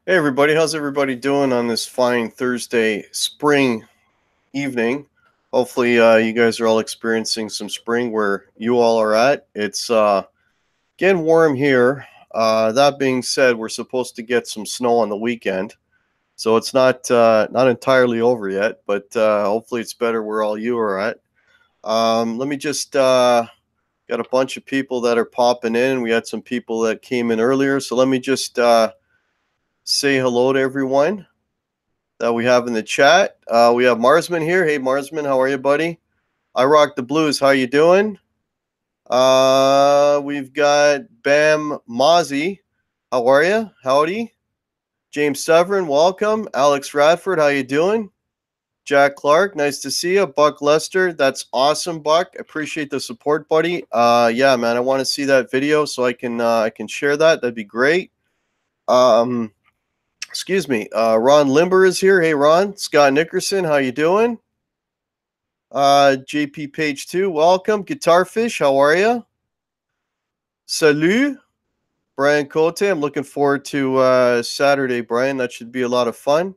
Hey everybody, how's everybody doing on this fine Thursday spring evening? Hopefully you guys are all experiencing some spring where you all are at. It's getting warm here. That being said, we're supposed to get some snow on the weekend. So it's not entirely over yet, but hopefully it's better where all you are at. Let me just got a bunch of people that are popping in. We had some people that came in earlier, so let me just say hello to everyone that we have in the chat. We have Marsman here. Hey, Marsman, how are you, buddy? I rock the blues. How you doing? We've got Bam Mozzie. How are you? Howdy. James Severin, welcome. Alex Radford, how you doing? Jack Clark, nice to see you. Buck Lester, that's awesome, Buck. Appreciate the support, buddy. Yeah, man, I want to see that video so I can share that. That'd be great. Um, Excuse me. Ron Limber is here. Hey, Ron. Scott Nickerson, how you doing? JP Page 2, welcome. Guitarfish, how are you? Salut. Brian Cote, I'm looking forward to Saturday, Brian. That should be a lot of fun.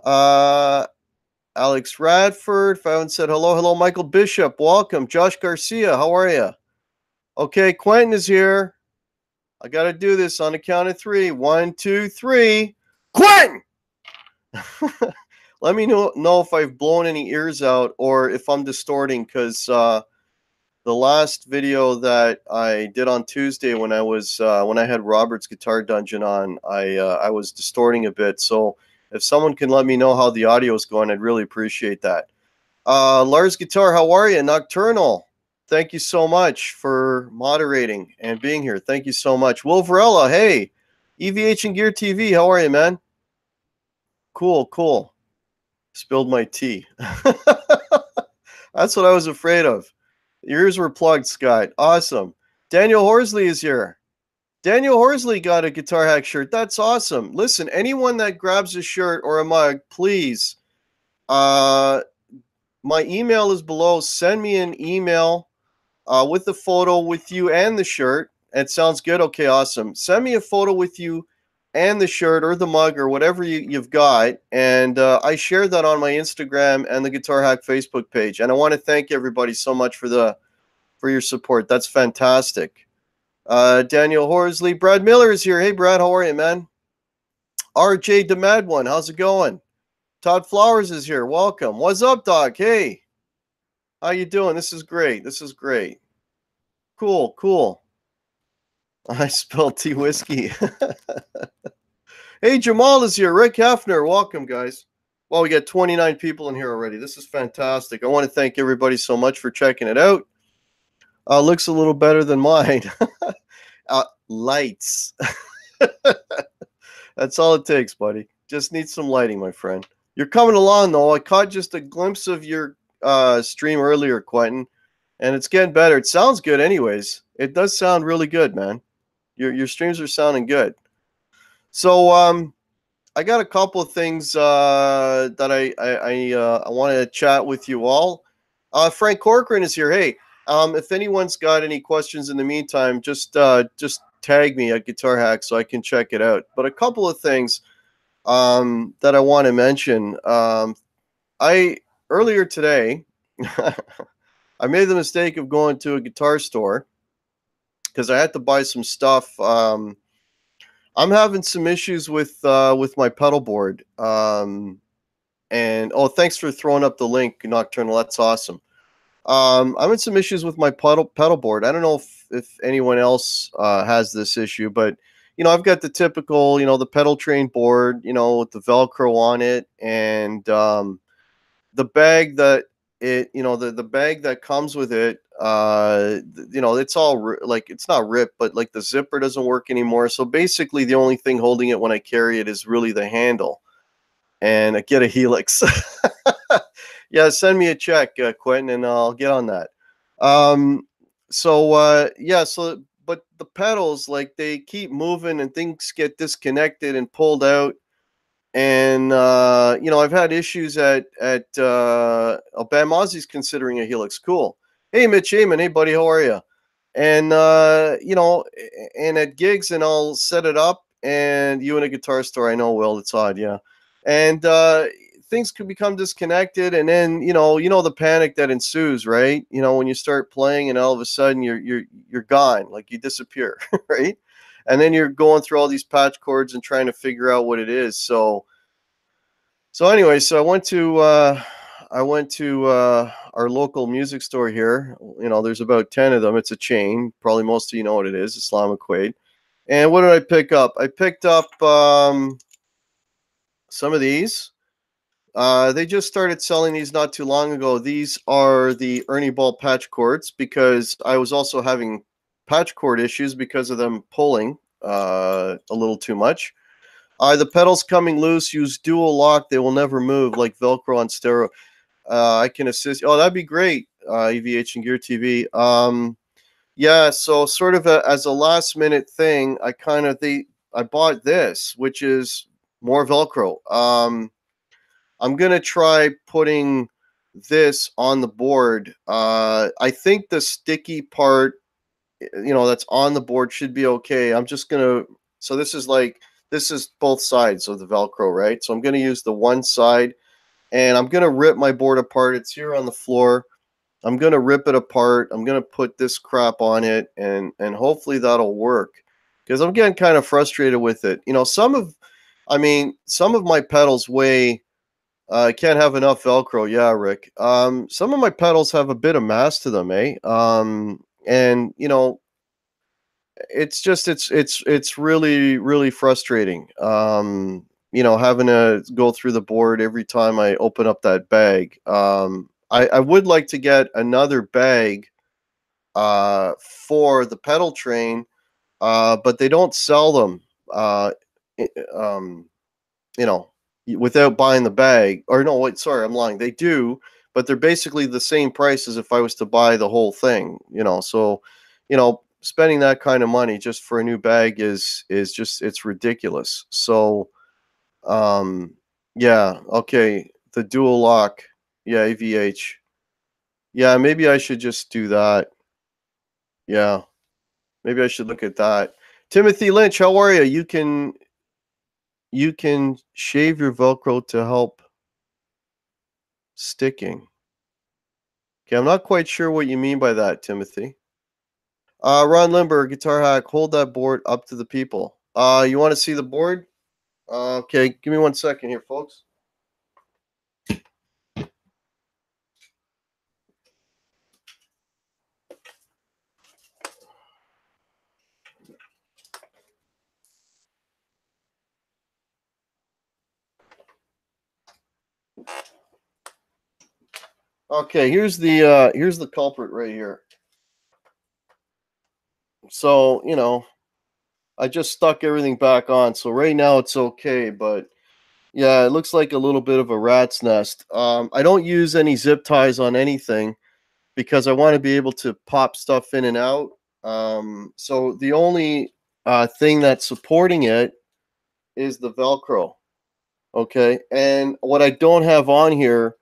Alex Radford, if I haven't said hello. Hello, Michael Bishop, welcome. Josh Garcia, how are you? Okay, Quentin is here. I got to do this on the count of three. 1, 2, 3. Quentin! Let me know if I've blown any ears out or if I'm distorting, because the last video that I did on Tuesday when I had Robert's Guitar Dungeon on, I was distorting a bit. So if someone can let me know how the audio is going, I'd really appreciate that. Lars Guitar, how are you? Nocturnal, thank you so much for moderating and being here. Thank you so much. Will Varela, hey. EVH and Gear TV, how are you, man? Cool. Spilled my tea. That's what I was afraid of. Your ears were plugged, Scott. Awesome. Daniel Horsley is here. Daniel Horsley got a Guitar Hack shirt. That's awesome. Listen, anyone that grabs a shirt or a mug, please. My email is below. Send me an email with the photo with you and the shirt. It sounds good? Okay, awesome. Send me a photo with you and the shirt or the mug or whatever you've got, and I shared that on my Instagram and the Guitar Hack Facebook page. And I want to thank everybody so much for your support. That's fantastic. Daniel Horsley, Brad Miller is here. Hey, Brad, how are you, man? RJ the Mad One, how's it going? Todd Flowers is here. Welcome. What's up, Doc? Hey, how you doing? This is great. Cool. I spelled tea whiskey. Hey, Jamal is here. Rick Hefner, welcome, guys. Well, we got 29 people in here already. This is fantastic. I want to thank everybody so much for checking it out. Looks a little better than mine. Lights. That's all it takes, buddy. Just need some lighting, my friend. You're coming along, though. I caught just a glimpse of your stream earlier, Quentin, and it's getting better. It sounds good anyways. It does sound really good, man. Your streams are sounding good. So I got a couple of things that I want to chat with you all. Frank Corcoran is here. Hey, if anyone's got any questions in the meantime, just tag me at Guitar Hack so I can check it out. But a couple of things that I want to mention. Earlier today, I made the mistake of going to a guitar store because I had to buy some stuff. I'm having some issues with my pedal board. And thanks for throwing up the link, Nocturnal. That's awesome. I'm having some issues with my pedal board. I don't know if anyone else has this issue, but I've got the typical, the pedal train board, with the Velcro on it, and the bag that the bag that comes with it, it's all like, it's not ripped, but like the zipper doesn't work anymore. So basically the only thing holding it when I carry it is really the handle, and I get a Helix. Yeah, send me a check, Quentin, and I'll get on that. But the pedals, like, they keep moving and things get disconnected and pulled out. And I've had issues at Bam Mozzie's considering a Helix. Cool. Hey, Mitch Heyman. Hey, buddy, how are you? And and at gigs, and I'll set it up, and you in a guitar store. I know, Will. It's odd, yeah. And things could become disconnected, and then the panic that ensues, right? When you start playing, and all of a sudden you're gone, like you disappear, right? And then you're going through all these patch chords and trying to figure out what it is. So anyway, so I went to our local music store here. There's about 10 of them. It's a chain. Probably most of you know what it is, Islamic Quaid. And what did I pick up? I picked up some of these. They just started selling these not too long ago. These are the Ernie ball patch cords, because I was also having patch cord issues because of them pulling a little too much. The pedals coming loose. Use dual lock. They will never move, like Velcro on stereo. I can assist. Oh, that'd be great. Aviation Gear TV. Yeah. So sort of as a last minute thing, I bought this, which is more Velcro. I'm gonna try putting this on the board. I think the sticky part, that's on the board should be okay. I'm just gonna. So this is both sides of the Velcro, right? So I'm gonna use the one side, and I'm gonna rip my board apart. It's here on the floor. I'm gonna rip it apart. I'm gonna put this crap on it, and hopefully that'll work. Because I'm getting kind of frustrated with it. Some of my pedals weigh. I can't have enough Velcro. Yeah, Rick. Some of my pedals have a bit of mass to them, eh? And it's really really frustrating. Having to go through the board every time I open up that bag. I would like to get another bag for the pedal train, but they don't sell them. I- um, Without buying the bag. Or no, wait, sorry, I'm lying. They do, but they're basically the same price as if I was to buy the whole thing. So spending that kind of money just for a new bag is just, it's ridiculous. So yeah, okay, the dual lock, yeah, AVH, yeah, maybe I should just do that. Yeah, maybe I should look at that. Timothy Lynch, how are you? You can shave your Velcro to help sticking. Okay, I'm not quite sure what you mean by that, Timothy. Ron Limber, Guitar Hack, hold that board up to the people. You want to see the board? Okay, give me 1 second here, folks. Okay, here's the culprit right here. So, I just stuck everything back on. So right now it's okay, but yeah, it looks like a little bit of a rat's nest. I don't use any zip ties on anything because I want to be able to pop stuff in and out. So the only thing that's supporting it is the Velcro. Okay. And what I don't have on here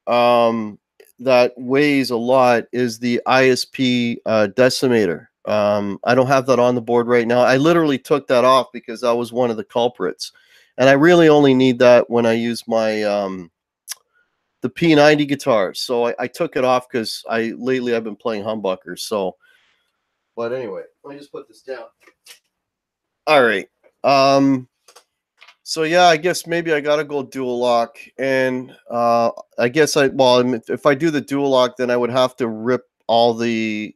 um, that weighs a lot is the ISP decimator. I don't have that on the board right now. I literally took that off because that was one of the culprits. And I really only need that when I use my the P90 guitars. So I took it off because lately I've been playing humbuckers. So, but anyway, let me just put this down. All right. So yeah, I guess maybe I gotta go dual lock, and I guess if I do the dual lock, then I would have to rip all the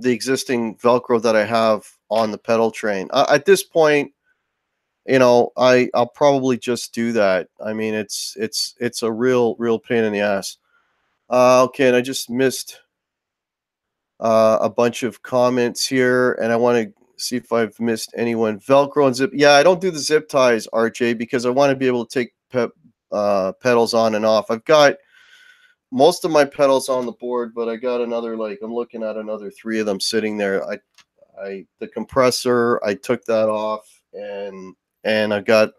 existing Velcro that I have on the pedal train. At this point, I'll probably just do that. I mean, it's a real pain in the ass. Okay, and I just missed a bunch of comments here, and I want to see if I've missed anyone. Velcro and zip. Yeah, I don't do the zip ties, RJ, because I want to be able to take pedals on and off. I've got most of my pedals on the board, but I got another, like, I'm looking at another 3 of them sitting there. The compressor, I took that off, and I got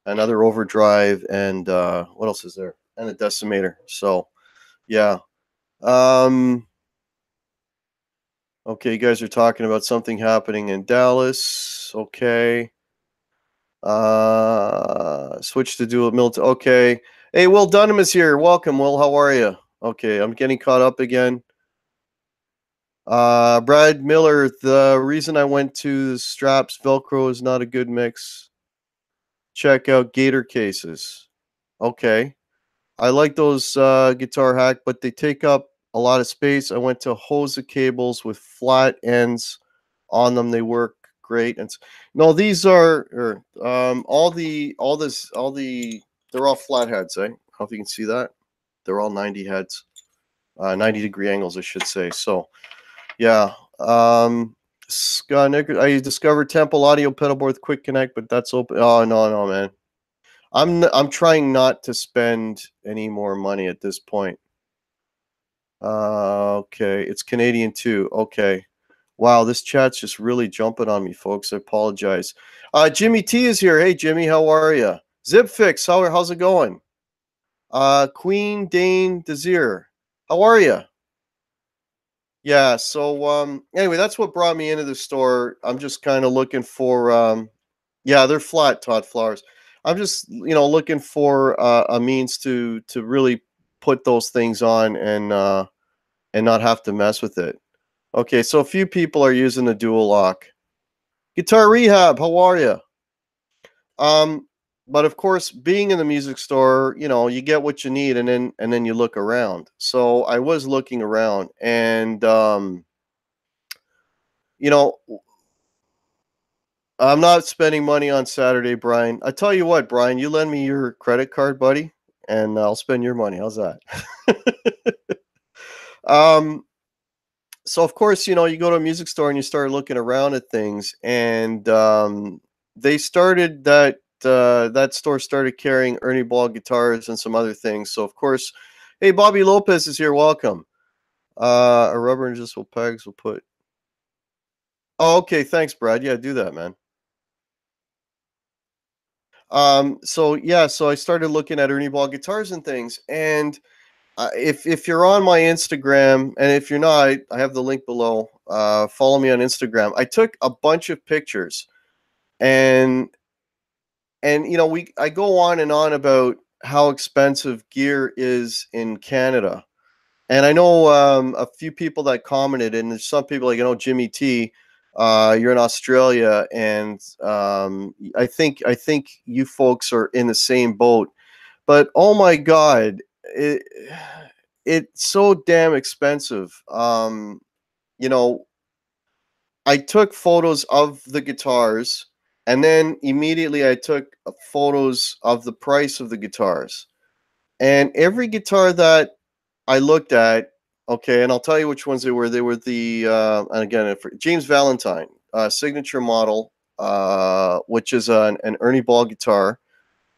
another overdrive, and what else is there? And a decimator. So yeah. Okay, you guys are talking about something happening in Dallas. Okay. Switch to dual Milton. Okay. Hey, Will Dunham is here. Welcome, Will. How are you? Okay, I'm getting caught up again. Brad Miller, the reason I went to the straps, Velcro is not a good mix. Check out Gator cases. Okay. I like those Guitar Hack, but they take up a lot of space. I went to Hosa cables with flat ends on them. They work great. And no, these are they're all flat heads. I don't know if you can see that. They're all 90 heads, 90-degree angles, I should say. So yeah. Scott Nick, I discovered Temple Audio pedalboard with quick connect, but that's open. Oh no, man. I'm trying not to spend any more money at this point. Okay, it's Canadian too. Okay. Wow, this chat's just really jumping on me, folks. I apologize. Jimmy T is here. Hey Jimmy, how are you? Zipfix, how's it going? Queen Dane Desir, how are you? Yeah, so anyway, that's what brought me into the store. I'm just kind of looking for yeah, they're flat, Todd Flowers. I'm just, looking for a means to really put those things on and not have to mess with it. Okay, so a few people are using the dual lock. Guitar Rehab, how are you? But of course, being in the music store, you get what you need, and then you look around. So I was looking around, and you know, I'm not spending money on Saturday, Brian. I tell you what, Brian, you lend me your credit card, buddy, and I'll spend your money. How's that? um, so of course, you go to a music store and you start looking around at things, and they started that store started carrying Ernie Ball guitars and some other things. So of course, hey, Bobby Lopez is here. Welcome. A rubber adjustable pegs will put. Oh, okay. Thanks, Brad. Yeah, do that, man. So yeah, so I started looking at Ernie Ball guitars and things, and if you're on my Instagram, and if you're not, I have the link below. Follow me on Instagram. I took a bunch of pictures, and I go on and on about how expensive gear is in Canada, and I know a few people that commented, and there's some people like Jimmy T. You're in Australia, and I think you folks are in the same boat. But oh my God, it, it's so damn expensive. You know, I took photos of the guitars, and then immediately I took photos of the price of the guitars. And every guitar that I looked at, okay, and I'll tell you which ones they were. They were and again, James Valentine signature model, which is an Ernie Ball guitar.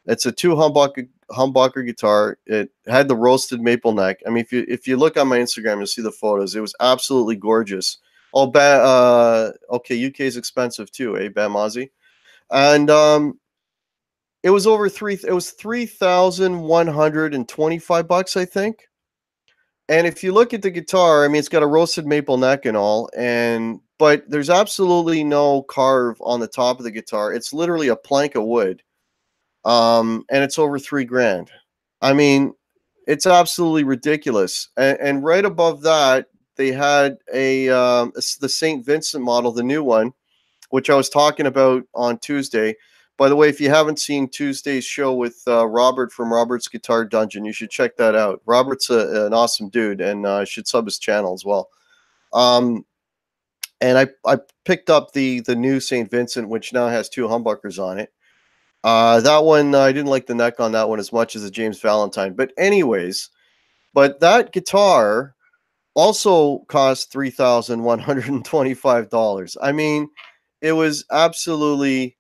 It's a humbucker guitar. It had the roasted maple neck. I mean, if you look on my Instagram, you'll see the photos. It was absolutely gorgeous. Oh, okay, UK is expensive too, eh, Bamazi? And it was over it was $3,125, I think. And if you look at the guitar, I mean, it's got a roasted maple neck and all, but there's absolutely no carve on the top of the guitar. It's literally a plank of wood, and it's over $3,000. I mean, it's absolutely ridiculous. And right above that, they had the St. Vincent model, the new one, which I was talking about on Tuesday. By the way, if you haven't seen Tuesday's show with Robert from Robert's Guitar Dungeon, you should check that out. Robert's an awesome dude, and should sub his channel as well. And I picked up the new St. Vincent, which now has two humbuckers on it. That one, I didn't like the neck on that one as much as the James Valentine. But anyways, that guitar also cost $3,125. I mean, it was absolutely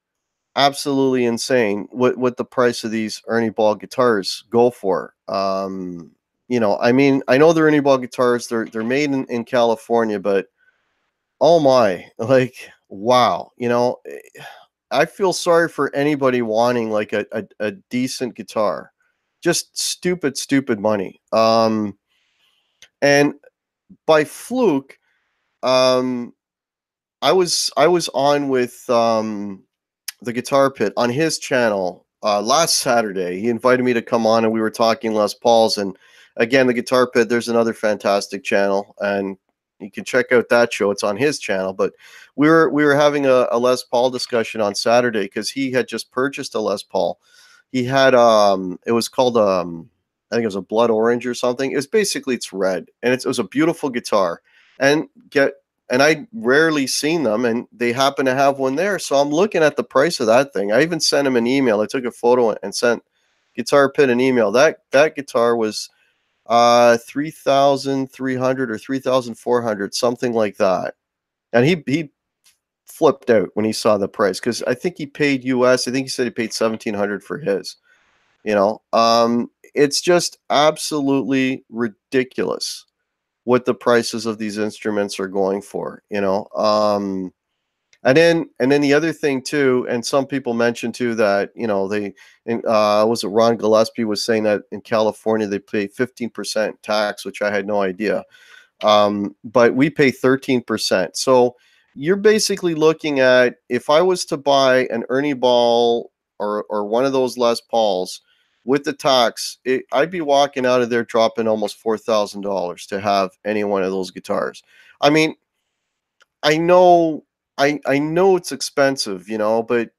insane what the price of these Ernie Ball guitars go for. I mean, I know they're Ernie Ball guitars. They're made in California, but oh my, like, wow. I feel sorry for anybody wanting like a decent guitar. Just stupid money. And by fluke, um, I was on with the Guitar Pit on his channel last Saturday. He invited me to come on, and we were talking Les Pauls. And again, the Guitar Pit. There's another fantastic channel, and you can check out that show. It's on his channel. But we were having a Les Paul discussion on Saturday because he had just purchased a Les Paul. He had it was called I think it was a blood orange or something. It's red, and it was a beautiful guitar. And get and I rarely seen them, and they happen to have one there. So I'm looking at the price of that thing. I even sent him an email. I took a photo and sent Guitar Pit an email. That guitar was 3,300 or 3,400, something like that. And he flipped out when he saw the price because I think he paid US. I think he said he paid 1,700 for his. It's just absolutely ridiculous what the prices of these instruments are going for. And then the other thing too, and some people mentioned too that was it Ron Gillespie was saying that in California they pay 15% tax, which I had no idea. But we pay 13%. So you're basically looking at, if I was to buy an Ernie Ball or one of those Les Pauls with the tax, I'd be walking out of there dropping almost $4,000 to have any one of those guitars. I mean, I know it's expensive, but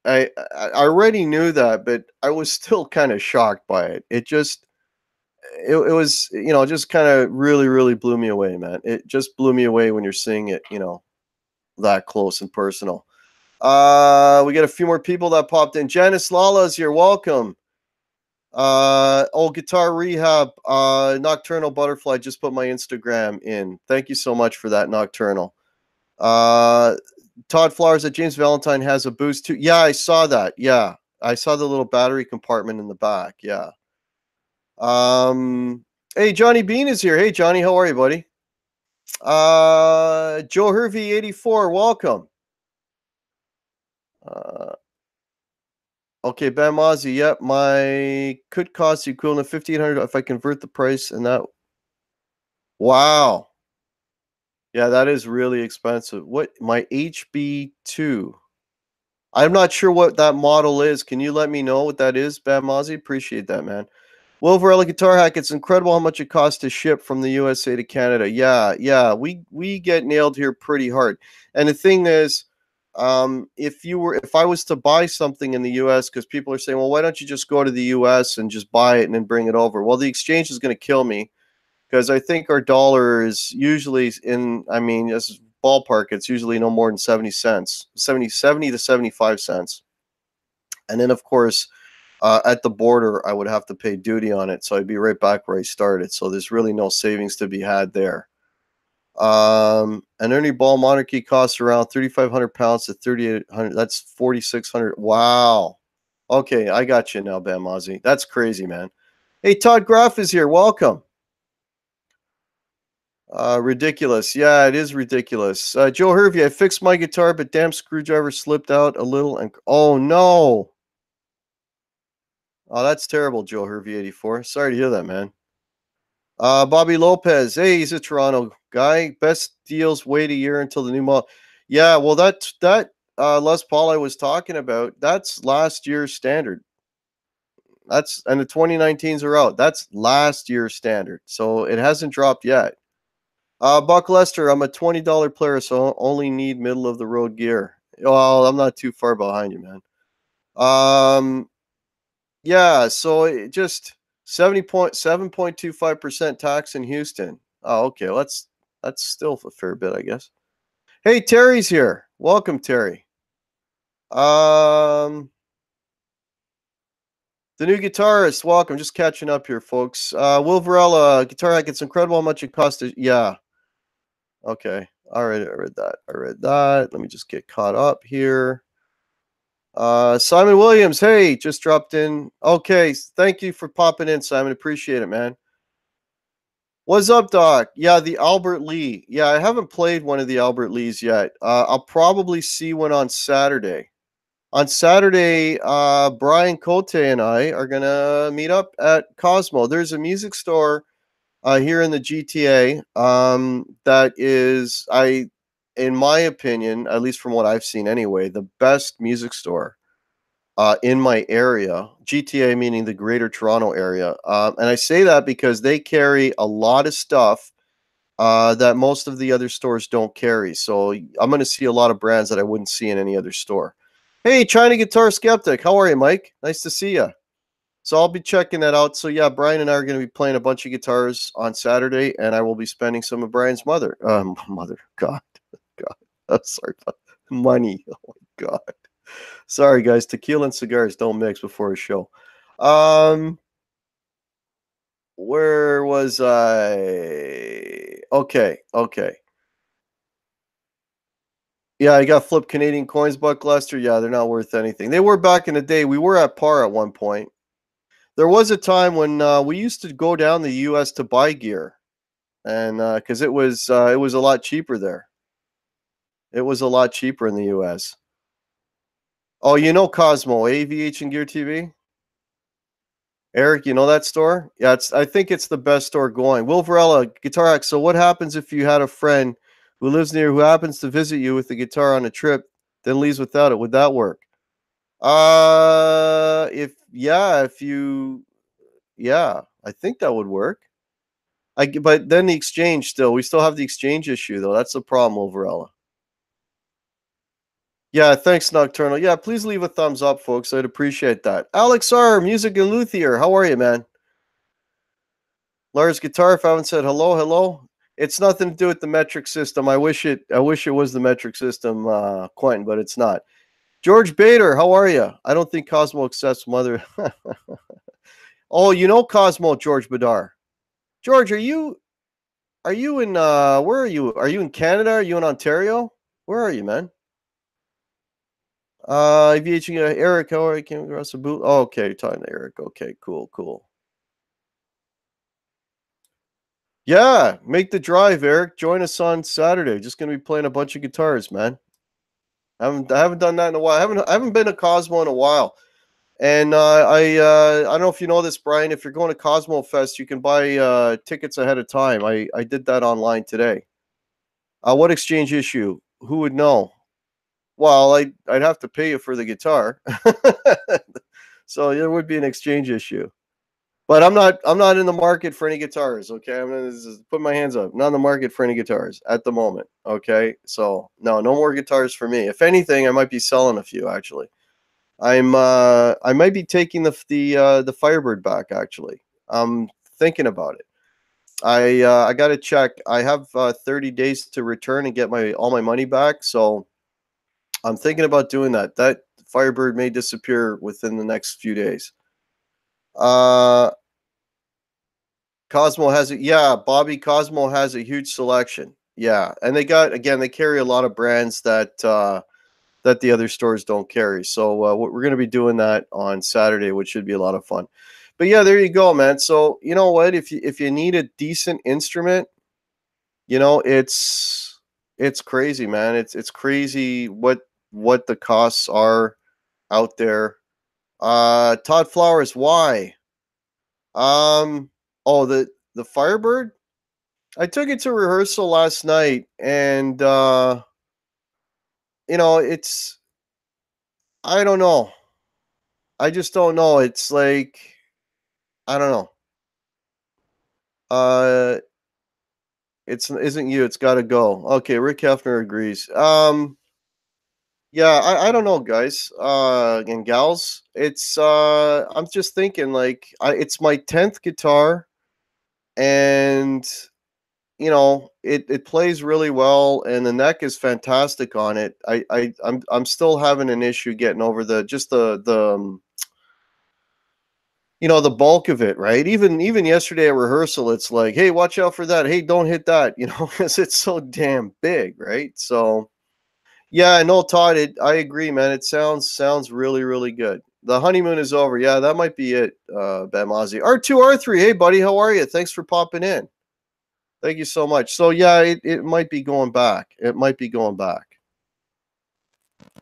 I already knew that, but I was still kind of shocked by it. It was, just kind of really, really blew me away, man. It just blew me away when you're seeing it, that close and personal. We got a few more people that popped in. Janice Lala's here. Welcome. Guitar Rehab, Nocturnal Butterfly just put my Instagram in. Thank you so much for that, Nocturnal. Todd Flowers at James Valentine has a boost too. Yeah, I saw that. Yeah, I saw the little battery compartment in the back. Yeah. Hey, Johnny Beane is here. Hey, Johnny, how are you, buddy? Joe Hervey 84, welcome. Okay, Ben Mozzie, yep, my could cost the equivalent of 1,500 if I convert the price, and that. Wow. Yeah, that is really expensive. What, my HB2? I'm not sure what that model is. Can you let me know what that is, Ben Mozzie? Appreciate that, man. Will Varela Guitar Hack, it's incredible how much it costs to ship from the USA to Canada. Yeah, we get nailed here pretty hard. And the thing is, if I was to buy something in the US, because people are saying, well, why don't you just go to the US and just buy it and then bring it over? Well, the exchange is going to kill me because I think our dollar is usually as ballpark, it's usually no more than 70 cents, 70 to 75 cents. And then, of course, at the border, I would have to pay duty on it. So I'd be right back where I started. So there's really no savings to be had there. An Ernie Ball Monarchy costs around 3,500 pounds to 3,800. That's 4,600. Wow. Okay, I got you now, Bam Ozzy. That's crazy, man. Hey, Todd Groff is here. Welcome. Ridiculous. Yeah, it is ridiculous. Joe Hervey, I fixed my guitar, but damn screwdriver slipped out a little. And oh no. Oh, that's terrible, Joe Hervey 84. Sorry to hear that, man. Bobby Lopez. Hey, he's a Toronto guy. Best deals. Wait a year until the new model. Yeah, well, that Les Paul I was talking about, that's last year's standard. And the 2019s are out. That's last year's standard. So it hasn't dropped yet. Buck Lester, I'm a $20 player, so only need middle of the road gear. Well, I'm not too far behind you, man. Yeah, so it just 7.25% tax in Houston. Oh, okay. Well, that's still a fair bit, I guess. Hey, Terry's here. Welcome, Terry. The new guitarist, welcome. Just catching up here, folks. Will Varela, Guitar Hack, it's incredible how much it cost. Yeah. Okay. All right, I read that. Let me just get caught up here. Simon Williams, hey, just dropped in. Okay, thank you for popping in, Simon. Appreciate it, man. What's up, Doc? Yeah, the Albert Lee. Yeah, I haven't played one of the Albert Lees yet. I'll probably see one on Saturday. On Saturday, Brian Cote and I are gonna meet up at Cosmo. There's a music store here in the GTA. That is, in my opinion, at least from what I've seen anyway, the best music store in my area, GTA meaning the Greater Toronto area. And I say that because they carry a lot of stuff that most of the other stores don't carry. So I'm going to see a lot of brands that I wouldn't see in any other store. Hey, China Guitar Skeptic, how are you, Mike? Nice to see you. So I'll be checking that out. So yeah, Brian and I are going to be playing a bunch of guitars on Saturday, and I will be spending some of Brian's God, I'm sorry, money. Oh my God. Sorry, guys. Tequila and cigars don't mix before a show. Where was I? Okay. Yeah, I got flipped Canadian coins, Buck Lester. Yeah, they're not worth anything. They were back in the day. We were at par at one point. There was a time when we used to go down the U.S. to buy gear, and because it was a lot cheaper there. It was a lot cheaper in the U.S. Oh, you know Cosmo Aviation Gear TV? Eric, you know that store? Yeah, I think it's the best store going. Will Varela, Guitar Hack. So what happens if you had a friend who lives near who happens to visit you with the guitar on a trip, then leaves without it? Would that work? Yeah, I think that would work. But then the exchange we still have the exchange issue though. That's the problem, Overella. Yeah, thanks, Nocturnal. Yeah, please leave a thumbs up, folks. I'd appreciate that. Alex R, Music and Luthier, how are you, man? Lars Guitar, if I haven't said hello. It's nothing to do with the metric system. I wish it was the metric system, Quentin, but it's not. George Bader, how are you? I don't think Cosmo accepts mother. Oh, you know Cosmo, George Badar. George, are you in where are you? Are you in Canada? Are you in Ontario? Where are you, man? Aviation, Eric, how are you? Came across a boot. Oh, okay, you're talking to Eric. Okay, cool. Yeah, make the drive, Eric. Join us on Saturday. Just gonna be playing a bunch of guitars, man. I haven't done that in a while. I haven't been to Cosmo in a while. And I don't know if you know this, Brian. If you're going to Cosmo Fest, you can buy tickets ahead of time. I did that online today. What exchange issue? Who would know? Well, I'd have to pay you for the guitar, so there would be an exchange issue. But I'm not in the market for any guitars. Okay, I'm gonna just put my hands up. Not in the market for any guitars at the moment. Okay, so no more guitars for me. If anything, I might be selling a few actually. I might be taking the Firebird back actually. I'm thinking about it. I got to check. I have 30 days to return and get all my money back. So I'm thinking about doing that. That Firebird may disappear within the next few days. Cosmo has it. Yeah, Bobby Cosmo has a huge selection. Yeah, and they carry a lot of brands that the other stores don't carry. So we're going to be doing that on Saturday, which should be a lot of fun. But yeah, there you go, man. So you know what? If you need a decent instrument, you know it's crazy, man. It's crazy what the costs are out there. Todd Flowers, why? Oh, the Firebird. I took it to rehearsal last night, and you know I don't know. I just don't know. It's like I don't know. It's isn't you. It's got to go. Okay, Rick Hefner agrees. Yeah, I don't know, guys. And gals. It's I'm just thinking like it's my 10th guitar, and you know it plays really well, and the neck is fantastic on it. I'm still having an issue getting over the you know, the bulk of it, right? Even yesterday at rehearsal, it's like, hey, watch out for that. Hey, don't hit that, you know, because it's so damn big, right? So yeah, no, Todd, I agree, man. It sounds really, really good. The honeymoon is over. Yeah, that might be it, Bamazi. R2R3, hey buddy, how are you? Thanks for popping in. Thank you so much. So yeah, it might be going back. It might be going back.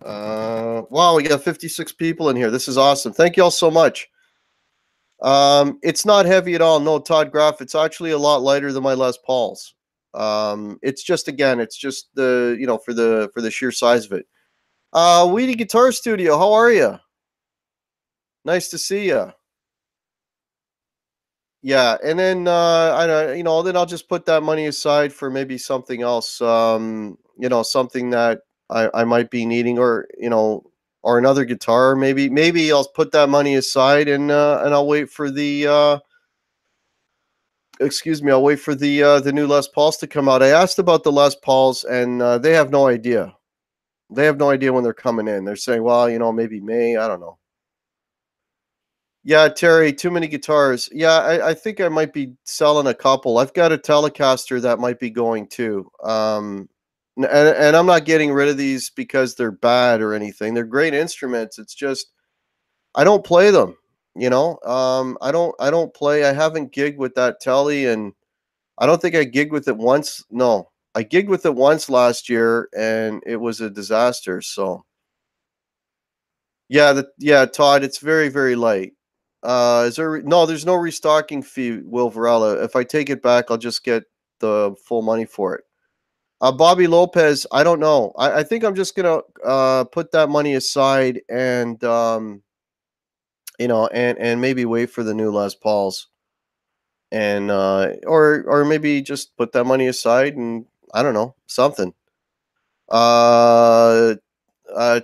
Wow, we got 56 people in here. This is awesome. Thank you all so much. It's not heavy at all. No, Todd Groff. It's actually a lot lighter than my Les Pauls. It's just, again, it's just the, for the sheer size of it. Weedy Guitar Studio, how are you? Nice to see you. Yeah, and then I don't, then I'll just put that money aside for maybe something else. Something that I might be needing, or or another guitar. Maybe I'll put that money aside, and I'll wait for the excuse me, I'll wait for the new Les Pauls to come out. I asked about the Les Pauls, and they have no idea. They have no idea when they're coming in. They're saying, well, maybe May. I don't know. Yeah, Terry, too many guitars. Yeah, I think I might be selling a couple. I've got a Telecaster that might be going too. And I'm not getting rid of these because they're bad or anything. They're great instruments. It's just I don't play them. I don't play. I haven't gigged with that Tele, and I don't think I gigged with it once. No, I gigged with it once last year, and it was a disaster. So yeah, Todd, it's very, very light. Is there no? There's no restocking fee, Will Varela. If I take it back, I'll just get the full money for it. Bobby Lopez, I don't know. I think I'm just gonna put that money aside, and and maybe wait for the new Les Pauls, and or maybe just put that money aside, and I don't know, something. Uh,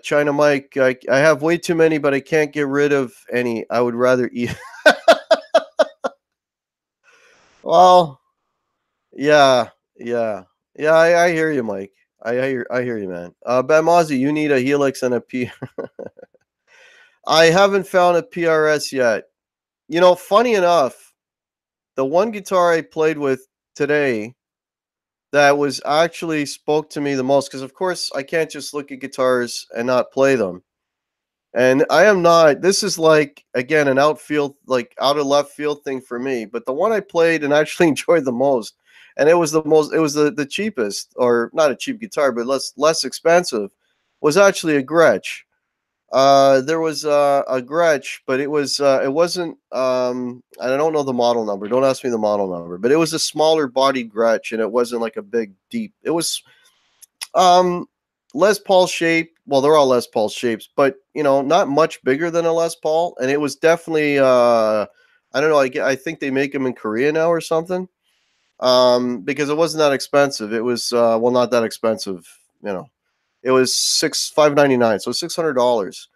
China Mike, I have way too many, but I can't get rid of any. I would rather eat. Well, yeah, yeah, yeah. I hear you, Mike. I hear you, man. Ben Mozzie, you need a Helix and a P. I haven't found a PRS yet. Funny enough, the one guitar I played with today that was actually spoke to me the most, because of course I can't just look at guitars and not play them. And I am not. This is like, again, an outfield, like out of left field thing for me. But the one I played and actually enjoyed the most, and it was the most, it was the cheapest, or not a cheap guitar, but less expensive, was actually a Gretsch. There was a Gretsch, but it wasn't. I don't know the model number. Don't ask me the model number. But it was a smaller bodied Gretsch, and it wasn't like a big deep. It was um, Les Paul shape. Well, they're all Les Paul shapes, but not much bigger than a Les Paul. And it was definitely I don't know. I think they make them in Korea now or something. Because it wasn't that expensive. It was well, not that expensive. It was 599, so $600.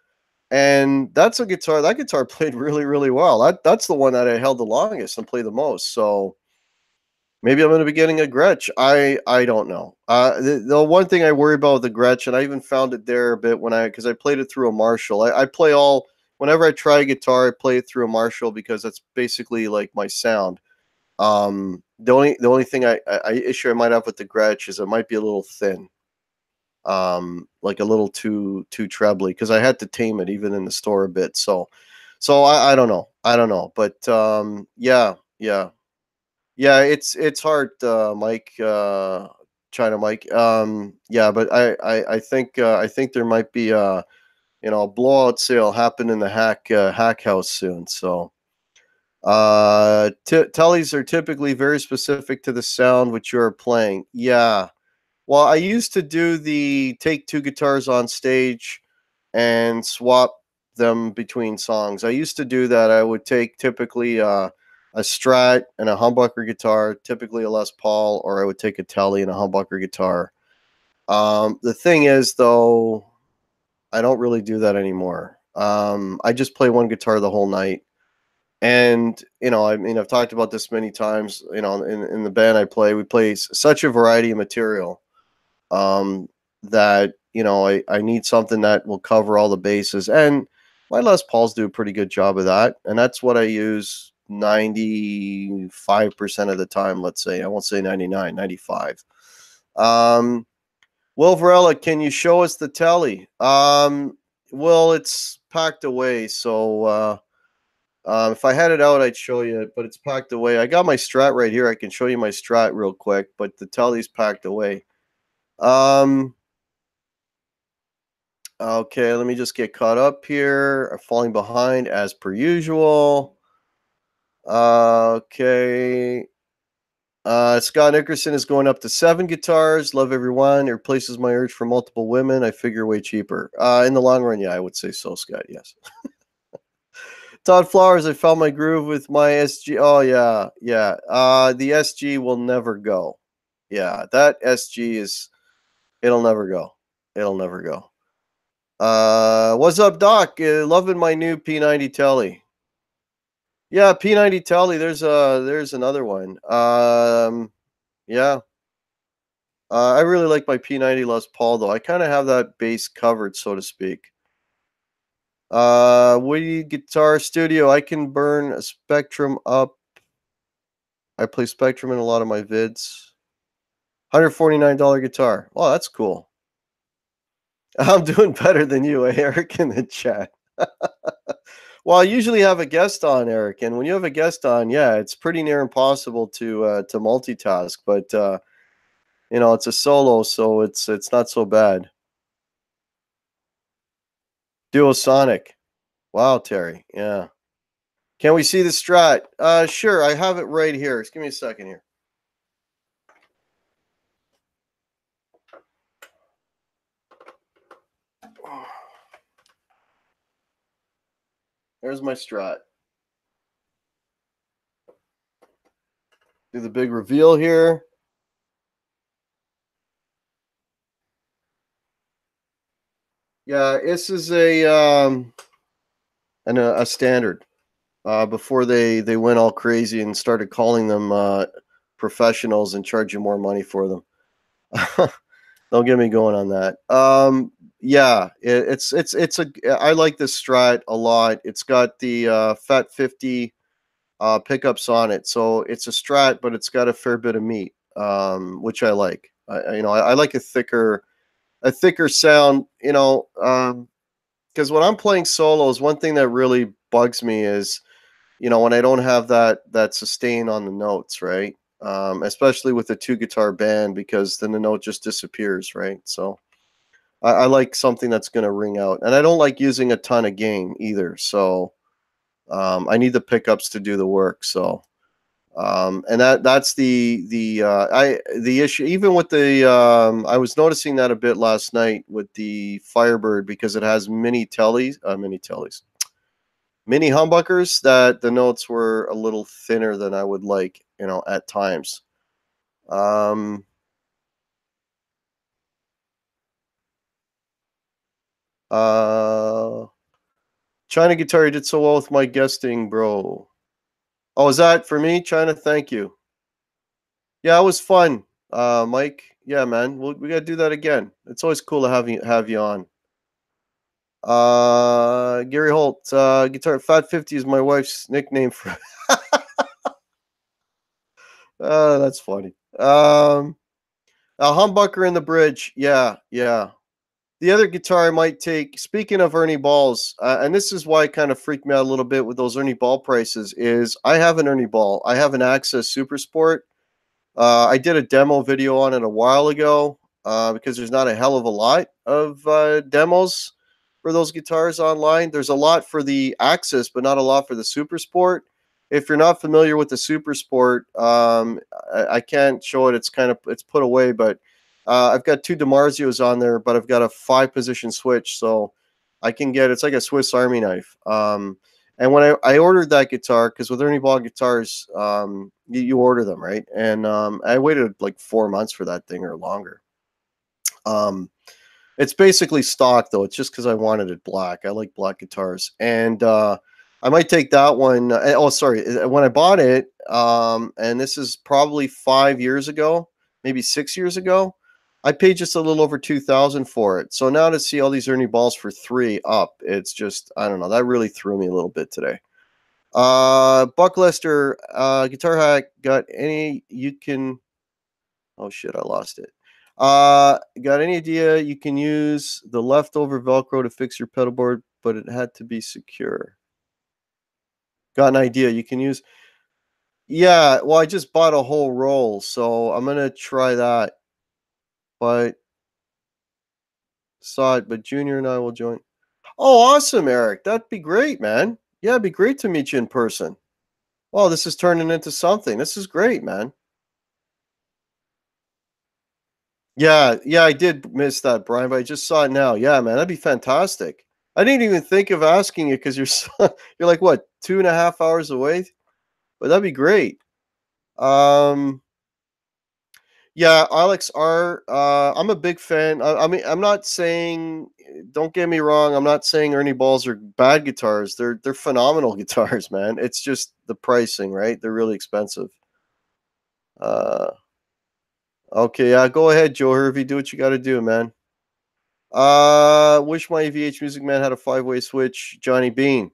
And that's a guitar. That guitar played really, really well. That's the one that I held the longest and played the most. So maybe I'm going to be getting a Gretsch. I don't know. The one thing I worry about with the Gretsch, and I even found it there a bit because I played it through a Marshall. I play all whenever I try a guitar, I play it through a Marshall because that's basically like my sound. The only thing I issue I might have with the Gretsch is it might be a little thin. Like a little too trebly, because I had to tame it even in the store a bit. So I don't know. I don't know. But yeah, it's hard, Mike, China Mike. Yeah, but I think there might be a blowout sale happen in the hack house soon. So tellies are typically very specific to the sound which you're playing. Yeah. Well, I used to do the take two guitars on stage and swap them between songs. I used to do that. I would take typically a Strat and a humbucker guitar, typically a Les Paul, or I would take a Tele and a humbucker guitar. The thing is, though, I don't really do that anymore. I just play one guitar the whole night. And, I mean, I've talked about this many times, in the band I play, we play such a variety of material that I need something that will cover all the bases, and my Les Pauls do a pretty good job of that, and that's what I use 95% of the time. Let's say, I won't say 99, 95. Will Varela, can you show us the Tele? Well, it's packed away, so if I had it out, I'd show you, but it's packed away. I got my Strat right here. I can show you my Strat real quick, but the Tele's packed away. Okay, let me just get caught up here. I'm falling behind as per usual. Okay. Scott Nickerson is going up to 7 guitars. Love everyone. It replaces my urge for multiple women. I figure way cheaper. In the long run, yeah, I would say so, Scott. Yes. Todd Flowers, I found my groove with my SG. Oh yeah, yeah. The SG will never go. Yeah, that SG is. It'll never go. It'll never go. What's up, Doc? Loving my new P90 Telly. Yeah, P90 Telly. There's another one. Yeah. I really like my P90 Les Paul though. I kind of have that bass covered, so to speak. Woody Guitar Studio. I can burn a Spectrum up. I play Spectrum in a lot of my vids. $149 guitar. Oh, that's cool. I'm doing better than you, Eric, in the chat. Well, I usually have a guest on, Eric, and when you have a guest on, yeah, it's pretty near impossible to multitask. But it's a solo, so it's not so bad. Duosonic. Wow, Terry. Yeah. Can we see the Strat? Sure. I have it right here. Just give me a second here. There's my Strat. Do the big reveal here. Yeah, this is a standard. Before they went all crazy and started calling them professionals and charging more money for them. Don't get me going on that. Yeah, I like this Strat a lot. It's got the Fat 50 pickups on it, so it's a Strat, but it's got a fair bit of meat, which I like. I like a thicker sound. Because when I'm playing solos, one thing that really bugs me is, when I don't have that sustain on the notes, right? Especially with a 2 guitar band, because then the note just disappears, right? So I like something that's going to ring out, and I don't like using a ton of gain either. So I need the pickups to do the work. So and that's the issue. Even with the I was noticing that a bit last night with the Firebird, because it has mini humbuckers, that the notes were a little thinner than I would like, at times. Uh, China Guitar, you did so well with my guesting, bro. Oh, is that for me, China? Thank you. Yeah, it was fun, Mike. Yeah, man, we gotta do that again. It's always cool to have you on. Gary Holt, guitar Fat 50 is my wife's nickname for. That's funny. A humbucker in the bridge. Yeah, yeah. The other guitar I might take, speaking of Ernie Balls, and this is why it kind of freaked me out a little bit with those Ernie Ball prices, is I have an Ernie Ball. I have an Access Super Sport. I did a demo video on it a while ago, because there's not a hell of a lot of demos for those guitars online. There's a lot for the Access, but not a lot for the Super Sport. If you're not familiar with the Super Sport, I can't show it. It's put away, but I've got 2 DiMarzios on there, but I've got a 5-position switch, so it's like a Swiss Army knife. And when I ordered that guitar, because with Ernie Ball guitars, you order them, right? And I waited like 4 months for that thing or longer. It's basically stock, though. It's just because I wanted it black. I like black guitars. And I might take that one. Oh, sorry. When I bought it, and this is probably 5 years ago, maybe 6 years ago, I paid just a little over $2,000 for it. So now to see all these Ernie Balls for $3 up, it's just, I don't know. That really threw me a little bit today. Buck Lester, Guitar Hack, got any you can. Oh shit, I lost it. Got any idea you can use the leftover Velcro to fix your pedal board, but it had to be secure? Got an idea you can use? Yeah, well, I just bought a whole roll, so I'm gonna try that. But saw it, but Junior and I will join. Oh, awesome, Eric. That'd be great, man. Yeah, it'd be great to meet you in person. Oh, this is turning into something. This is great, man. Yeah, yeah, I did miss that, Brian, but I just saw it now. Yeah, man, that'd be fantastic. I didn't even think of asking you because you're you're like what 2.5 hours away, but that'd be great. Um, yeah, Alex R. I'm a big fan. I mean, I'm not saying. Don't get me wrong. I'm not saying Ernie Balls are bad guitars. They're phenomenal guitars, man. It's just the pricing, right? They're really expensive. Uh, okay, yeah, go ahead, Joe Hervey. Do what you got to do, man. Wish my VH Music Man had a five-way switch. Johnny Bean.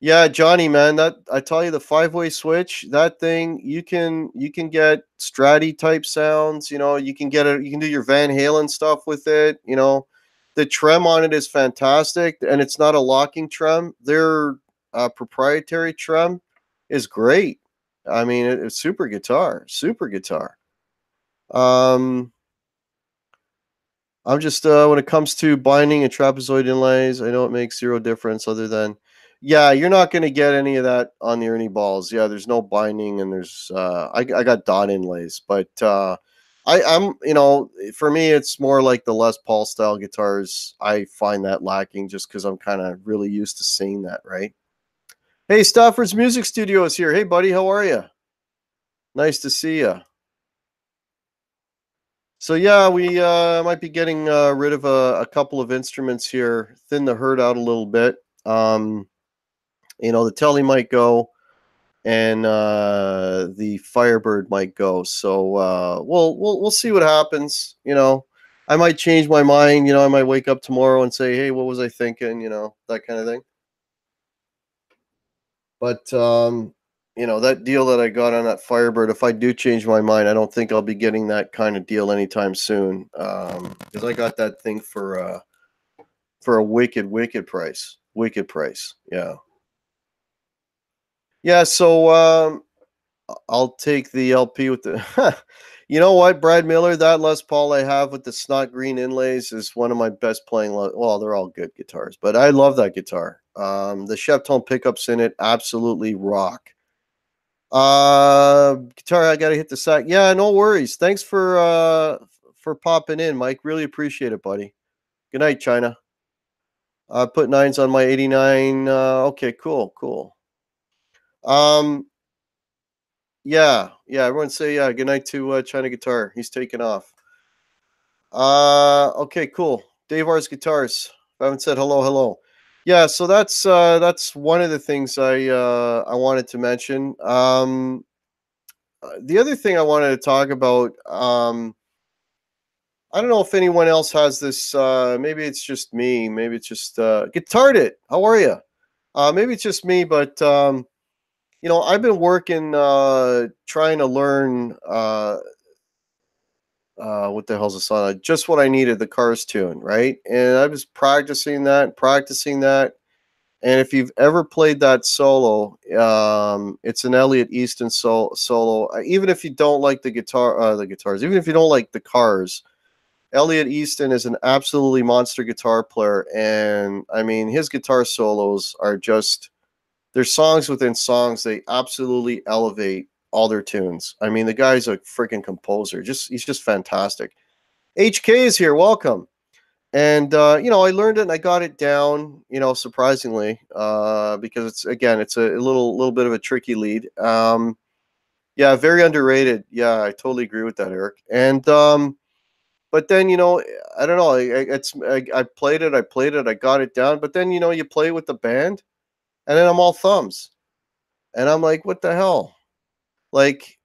Yeah, Johnny, man, that I tell you, the five-way switch, that thing, you can get Stratty type sounds. You can do your Van Halen stuff with it. The trem on it is fantastic, and it's not a locking trem. Their proprietary trem is great. I mean, it's super guitar, super guitar. Um, I'm just when it comes to binding and trapezoid inlays, I know it makes zero difference other than, yeah, you're not going to get any of that on the Ernie balls. Yeah, there's no binding and there's I got dot inlays, but I'm for me it's more like the Les Paul style guitars. I find that lacking just because I'm kind of really used to seeing that, right? Hey, Stafford's Music Studio is here. Hey, buddy, how are you? Nice to see you. So yeah, we might be getting rid of a couple of instruments here, thin the herd out a little bit. Um, the Telly might go, and the Firebird might go. So we'll see what happens. I might change my mind. I might wake up tomorrow and say, "Hey, what was I thinking?" That kind of thing. But that deal that I got on that Firebird, if I do change my mind, I don't think I'll be getting that kind of deal anytime soon. Because I got that thing for a wicked, wicked price. Wicked price. Yeah. Yeah, so I'll take the LP with the You know what, Brad Miller, that Les Paul I have with the snot green inlays is one of my best playing well, they're all good guitars, but I love that guitar. The Sheptone pickups in it absolutely rock. Guitar, I gotta hit the sack. Yeah, no worries. Thanks for popping in, Mike. Really appreciate it, buddy. Good night, China. Put nines on my 89. Okay, cool, cool. Um, yeah, yeah. Everyone say yeah. Good night to China Guitar. He's taking off. Okay, cool. Dave R's Guitars. I haven't said hello, hello. Yeah, so that's one of the things I wanted to mention. The other thing I wanted to talk about, I don't know if anyone else has this. Maybe it's just me. Maybe it's just Guitard It. How are you? Maybe it's just me, but I've been working trying to learn what the hell's the song? Just What I Needed, the Cars tune, right? And I was practicing that. And if you've ever played that solo, it's an Elliot Easton solo. Even if you don't like the guitars, even if you don't like the Cars, Elliot Easton is an absolutely monster guitar player, and I mean his guitar solos are just they're songs within songs. They absolutely elevate all their tunes. I mean the guy's a freaking composer. He's just fantastic. HK is here. Welcome. And I learned it and I got it down. Surprisingly, because it's a little bit of a tricky lead. Yeah, very underrated. Yeah, I totally agree with that, Eric. And but then I don't know. I played it, I got it down. But then you play with the band, and then I'm all thumbs, and I'm like, what the hell? Like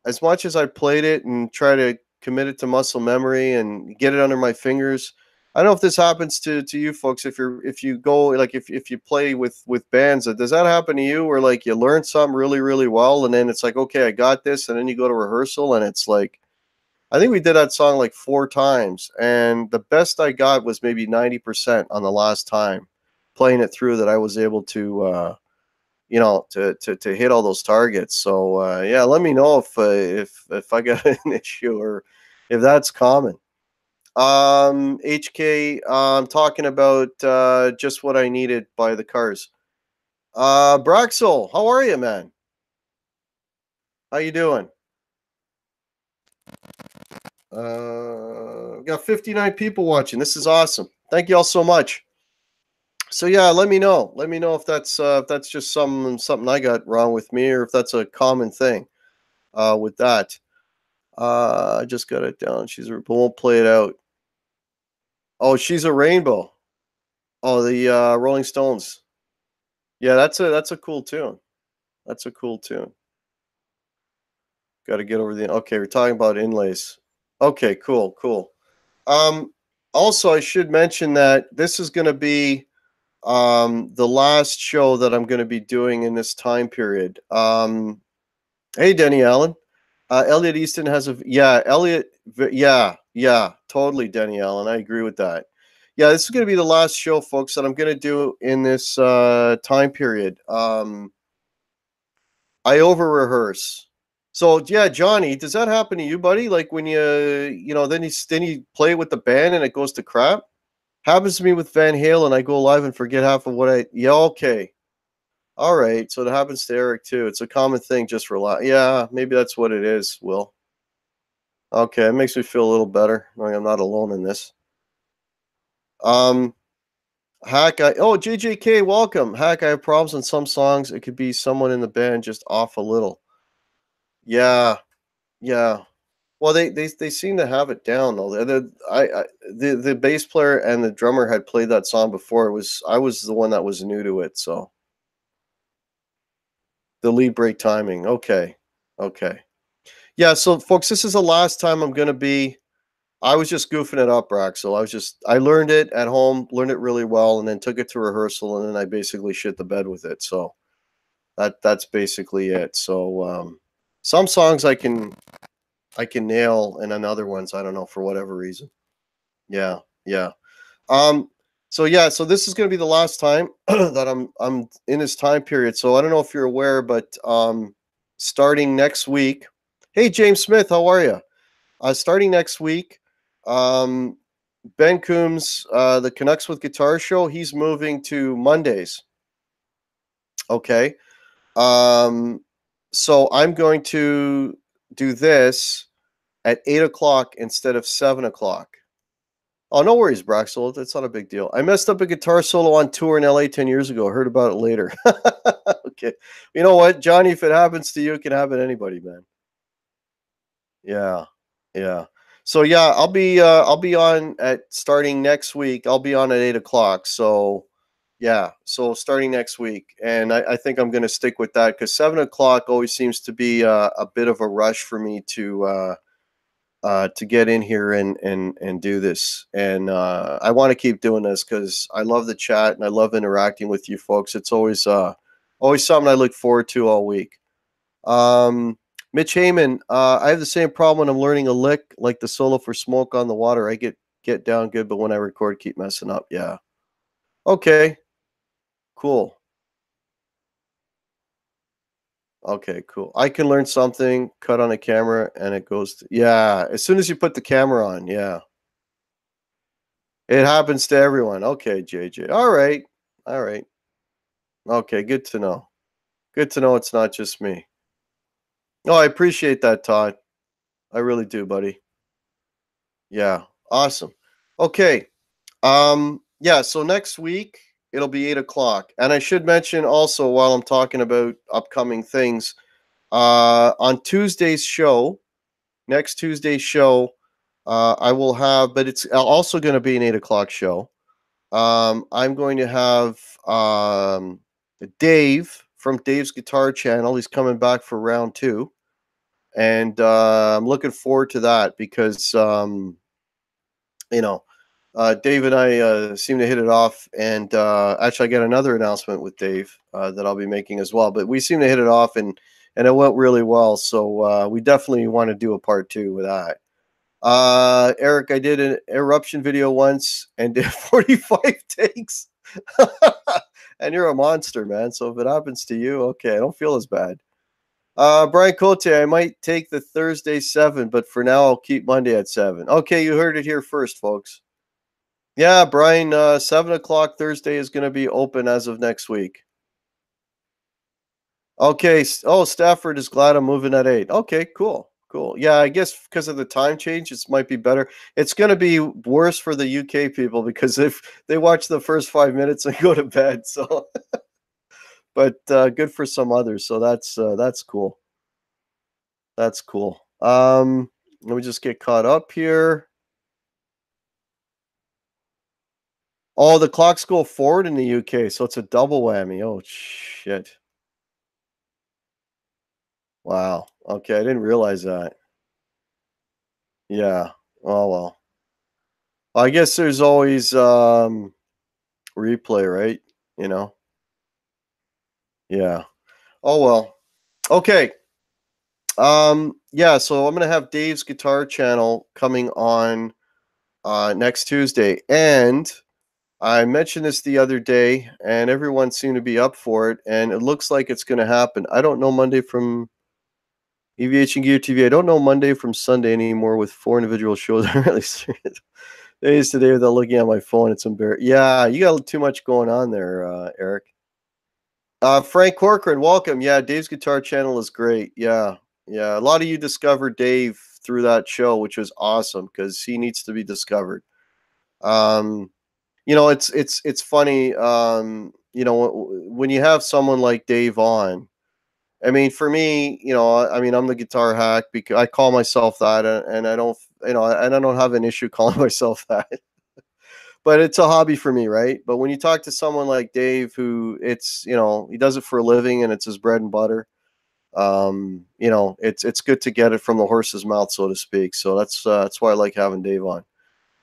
as much as I played it and try to commit it to muscle memory and get it under my fingers. I don't know if this happens to you folks if you go like if you play with bands. Does that happen to you where like you learn something really really well and then it's like okay I got this and then you go to rehearsal and it's like I think we did that song like 4 times, and the best I got was maybe 90% on the last time playing it through that I was able to, to hit all those targets. So yeah, let me know if I got an issue or if that's common. HK, I'm talking about Just What I Needed by the Cars. Braxel, how are you, man? How you doing? We got 59 people watching. This is awesome. Thank you all so much. So yeah, let me know. Let me know if that's just something I got wrong with me, or if that's a common thing with that. I just got it down. Won't play it out. Oh, she's a rainbow. Oh, the Rolling Stones. Yeah, that's a cool tune. That's a cool tune. Got to get over the. Okay, we're talking about inlays. Okay, cool, cool. Also, I should mention that this is going to be the last show that I'm going to be doing in this time period. Hey, Denny Allen. Elliot Easton has a Elliot. Yeah, totally, Denny Allen. I agree with that. Yeah, this is going to be the last show, folks, that I'm going to do in this time period. I over rehearse. So yeah, Johnny, does that happen to you, buddy? Like when then you play with the band and it goes to crap. Happens to me with Van Halen. I go live and forget half of what I. Yeah, okay, all right. So it happens to Eric too. It's a common thing. Just relax. Yeah, maybe that's what it is. Will. Okay, it makes me feel a little better knowing I'm not alone in this. Hack. JJK, welcome. Hack. I have problems on some songs. It could be someone in the band just off a little. Yeah, yeah. Well, they seem to have it down though. The bass player and the drummer had played that song before. I was the one that was new to it, so the lead break timing. Okay, okay, yeah. So, folks, this is the last time I'm gonna be. I was just goofing it up, Braxel. I learned it at home, learned it really well, and then took it to rehearsal, and then I basically shit the bed with it. So that's basically it. So some songs I can nail, and then other ones I don't know for whatever reason. Yeah, yeah. Um, so this is going to be the last time that I'm in this time period. So I don't know if you're aware, but starting next week. Hey, James Smith, how are you? Starting next week, um, Ben Coombs, the Canucks with Guitar show. He's moving to Mondays. Okay. Um, so I'm going to do this at 8 o'clock instead of 7 o'clock. Oh, no worries, Braxel. That's not a big deal. I messed up a guitar solo on tour in LA 10 years ago. Heard about it later. Okay. You know what, Johnny? If it happens to you, it can happen to anybody, man. Yeah. Yeah. So yeah, I'll be on at starting next week. I'll be on at 8 o'clock. So yeah. So starting next week. And I think I'm gonna stick with that because 7 o'clock always seems to be a bit of a rush for me to get in here and do this. And I want to keep doing this because I love the chat and I love interacting with you folks. It's always something I look forward to all week. Mitch Heyman, I have the same problem when I'm learning a lick like the solo for Smoke on the Water. I get down good, but when I record, keep messing up. Yeah. Okay. Cool. Okay, cool. I can learn something, cut on a camera, and it goes yeah. As soon as you put the camera on, yeah. It happens to everyone. Okay, JJ. All right. All right. Okay, good to know. Good to know it's not just me. Oh, I appreciate that, Todd. I really do, buddy. Yeah. Awesome. Okay. Yeah, so next week it'll be 8 o'clock. And I should mention also while I'm talking about upcoming things, on Tuesday's show, next Tuesday's show, I will have, but it's also going to be an 8 o'clock show. I'm going to have Dave from Dave's Guitar Channel. He's coming back for round two, and I'm looking forward to that because you know Dave and I seem to hit it off. And actually, I got another announcement with Dave that I'll be making as well. But we seem to hit it off, and it went really well. So we definitely want to do a part two with that. Eric, I did an eruption video once and did 45 takes. And you're a monster, man. So if it happens to you, okay, I don't feel as bad. Brian Cote, I might take the Thursday 7, but for now I'll keep Monday at 7. Okay, you heard it here first, folks. Yeah, Brian, 7 o'clock Thursday is going to be open as of next week. Okay. Oh, Stafford is glad I'm moving at 8. Okay, cool. Cool. Yeah, I guess because of the time change, it might be better. It's going to be worse for the UK people because if they watch the first 5 minutes and go to bed, so but good for some others. So that's cool. That's cool. Let me just get caught up here. Oh, the clocks go forward in the UK, so it's a double whammy. Oh shit. Wow. Okay, I didn't realize that. Yeah. Oh well. I guess there's always replay, right? You know. Yeah. Oh well. Okay. Yeah, so I'm gonna have Dave's guitar channel coming on next Tuesday. And I mentioned this the other day, and everyone seemed to be up for it, and it looks like it's gonna happen. I don't know Monday from Aviation Gear TV. I don't know Monday from Sunday anymore with 4 individual shows. I'm really serious. Days today without looking at my phone. It's embarrassing. Yeah, you got too much going on there, Eric. Frank Corcoran, welcome. Yeah, Dave's guitar channel is great. Yeah, yeah. A lot of you discovered Dave through that show, which was awesome because he needs to be discovered. Um, it's funny. When you have someone like Dave on, I mean, for me, I mean, I'm the guitar hack because I call myself that, and I don't, and I don't have an issue calling myself that. But it's a hobby for me, right? But when you talk to someone like Dave, who he does it for a living and it's his bread and butter, it's good to get it from the horse's mouth, so to speak. So that's why I like having Dave on.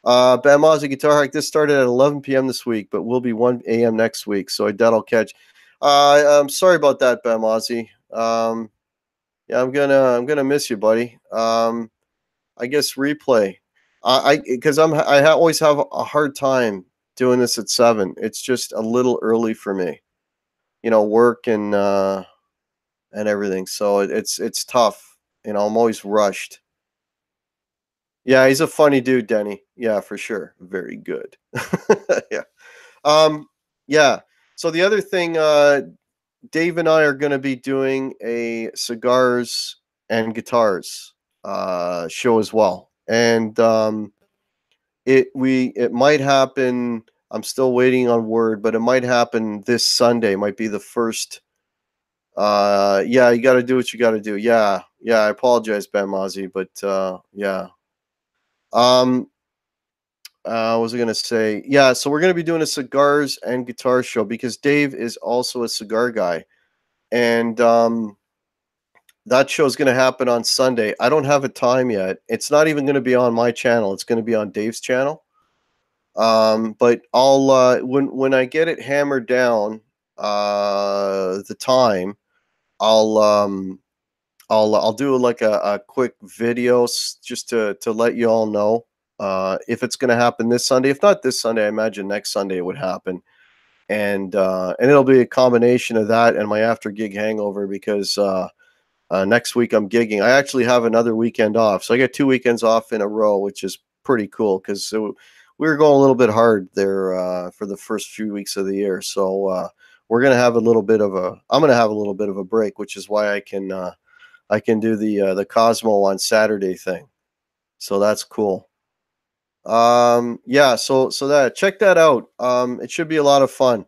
Ben Mozzie Guitar Hack. This started at 11 p.m. this week, but will be 1 a.m. next week. So I doubt I'll catch. I'm sorry about that, Ben Mozzie. Yeah, I'm gonna miss you, buddy. I guess replay. Because always have a hard time doing this at 7. It's just a little early for me. Work and everything. So it's tough. I'm always rushed. Yeah, he's a funny dude, Denny. Yeah, for sure. Very good. Yeah. Um, yeah. So the other thing, Dave and I are going to be doing a cigars and guitars show as well, and it might happen. I'm still waiting on word, but it might happen this Sunday. Might be the first. Yeah, you got to do what you got to do. Yeah, yeah. I apologize, Ben Mozzie, but yeah. Um, what was I gonna say? Yeah, so we're gonna be doing a cigars and guitar show because Dave is also a cigar guy, and that show is gonna happen on Sunday. I don't have a time yet. It's not even gonna be on my channel. It's gonna be on Dave's channel. But I'll when I get it hammered down, the time, I'll I'll do like a quick video just to let you all know if it's going to happen this Sunday. If not this Sunday, I imagine next Sunday it would happen, and it'll be a combination of that and my after gig hangover because next week I'm gigging. I actually have another weekend off, so I get 2 weekends off in a row, which is pretty cool because we were going a little bit hard there for the first few weeks of the year. So we're gonna have a little bit of a. I'm gonna have a little bit of a break, which is why I can do the Cosmo on Saturday thing. So that's cool. Yeah, so that check that out. It should be a lot of fun.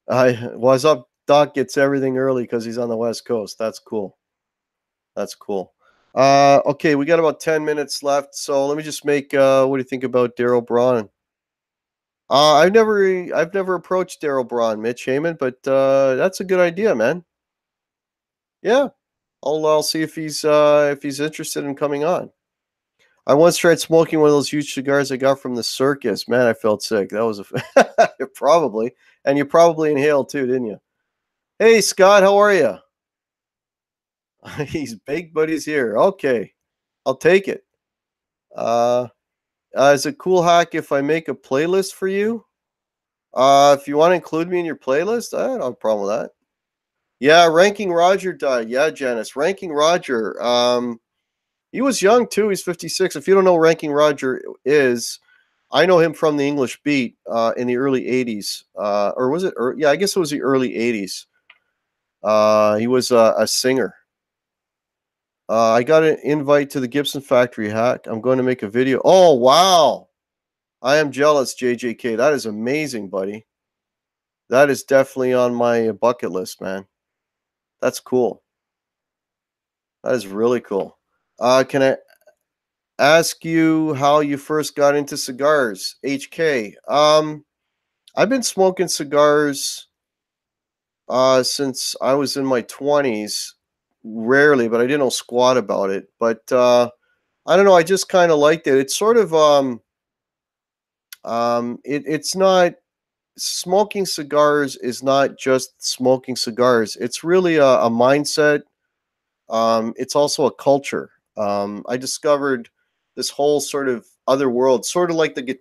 I was up. Doc gets everything early because he's on the West Coast. That's cool. That's cool. Okay, we got about 10 minutes left. So let me just make what do you think about Daryl Braun? I've never approached Daryl Braun, Mitch Heyman, but that's a good idea, man. Yeah. I'll see if he's interested in coming on. I once tried smoking one of those huge cigars I got from the circus. Man, I felt sick. That was probably, and you probably inhaled too, didn't you? Hey, Scott, how are you? He's big, but he's here. Okay, I'll take it. Uh, is it cool hack if I make a playlist for you? If you want to include me in your playlist, I don't have a problem with that. Yeah, Ranking Roger died. Yeah, Janice, Ranking Roger. He was young too. He's 56. If you don't know who Ranking Roger is, I know him from the English Beat in the early 80s. Or was it? Yeah, I guess it was the early 80s. He was a singer. I got an invite to the Gibson Factory hack. I'm going to make a video. Oh, wow. I am jealous, JJK. That is amazing, buddy. That is definitely on my bucket list, man. That's cool. That is really cool. Can I ask you how you first got into cigars? HK. I've been smoking cigars since I was in my 20s. Rarely, but I didn't know squat about it. But I don't know, I just kind of liked it. It's sort of it's not smoking cigars is not just smoking cigars. It's really a mindset. It's also a culture. I discovered this whole sort of other world, sort of like the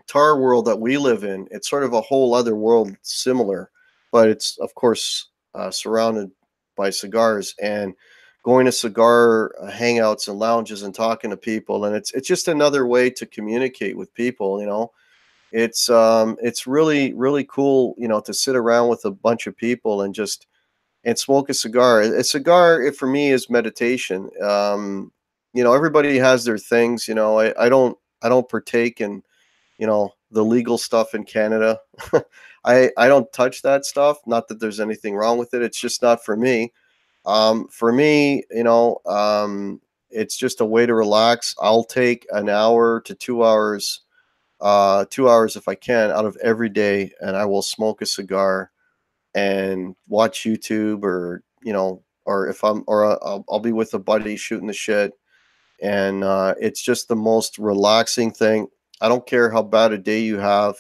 guitar world that we live in. It's sort of a whole other world, similar, but it's of course surrounded by cigars and going to cigar hangouts and lounges and talking to people. And it's just another way to communicate with people. You know, it's really cool. You know, to sit around with a bunch of people and just and smoke a cigar. A cigar, for me, is meditation. You know, everybody has their things. You know, I don't partake in, you know, the legal stuff in Canada. I don't touch that stuff. Not that there's anything wrong with it. It's just not for me. For me, you know, it's just a way to relax. I'll take an hour to 2 hours, 2 hours if I can, out of every day, and I will smoke a cigar and watch YouTube, or you know, or if I'm, or I'll be with a buddy shooting the shit, and it's just the most relaxing thing. I don't care how bad a day you have.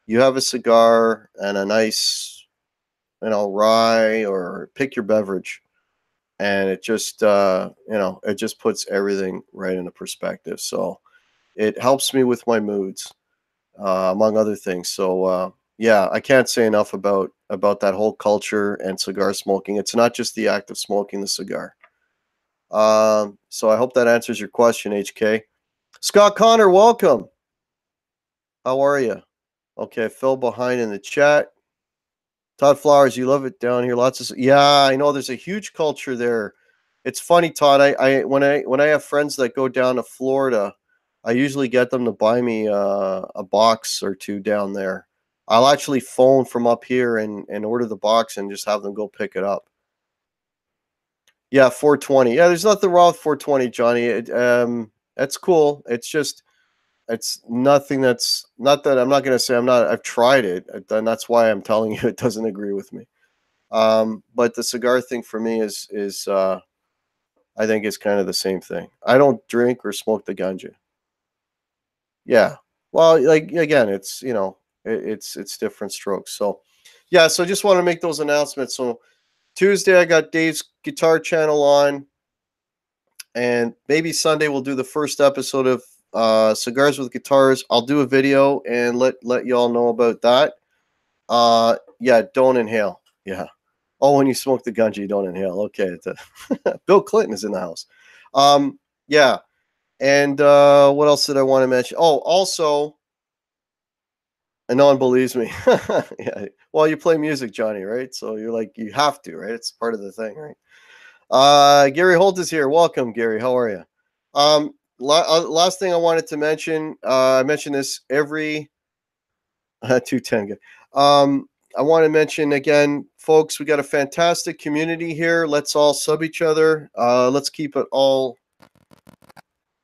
You have a cigar and a nice, you know, rye, or pick your beverage, and it just, you know, it just puts everything right into perspective. So it helps me with my moods, among other things. So yeah, I can't say enough about that whole culture and cigar smoking. It's not just the act of smoking the cigar. So I hope that answers your question, HK. Scott Connor, welcome. How are you? Okay, I fell behind in the chat. Todd Flowers, you love it down here. Lots of, yeah, I know there's a huge culture there. It's funny, Todd. When I have friends that go down to Florida, I usually get them to buy me a box or two down there. I'll actually phone from up here and order the box and just have them go pick it up. Yeah, 420. Yeah, there's nothing wrong with 420, Johnny. That's cool. It's just, it's nothing. That's not that I'm not going to say I'm not. I've tried it, and that's why I'm telling you it doesn't agree with me. But the cigar thing for me is I think it's kind of the same thing. I don't drink or smoke the ganja. Yeah. Well, like again, it's, you know, it's different strokes. So yeah, so I just want to make those announcements. So Tuesday I got Dave's guitar channel on, and maybe Sunday we'll do the first episode of Cigars with Guitars. I'll do a video and let y'all know about that. Yeah, don't inhale. Yeah. Oh, when you smoke the ganja, you don't inhale. Okay. Bill Clinton is in the house. Yeah. And what else did I want to mention? Oh, also, and no one believes me. Yeah. Well, you play music, Johnny, right? So you're like, you have to, right? It's part of the thing, right? Gary Holt is here. Welcome, Gary. How are you? Last thing I wanted to mention, I mention this every 210. I want to mention again, folks, we got a fantastic community here. Let's all sub each other. Let's keep it all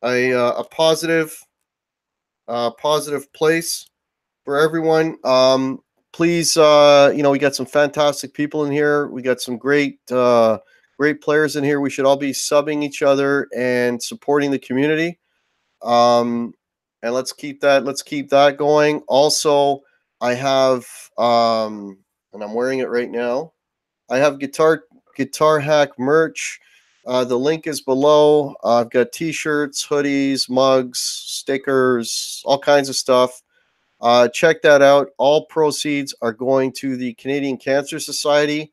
a positive place for everyone. Please, you know, we got some fantastic people in here. We got some great players in here. We should all be subbing each other and supporting the community. And let's keep that going. Also, I have, and I'm wearing it right now. I have guitar hack merch. The link is below. I've got t-shirts, hoodies, mugs, stickers, all kinds of stuff. Check that out. All proceeds are going to the Canadian Cancer Society.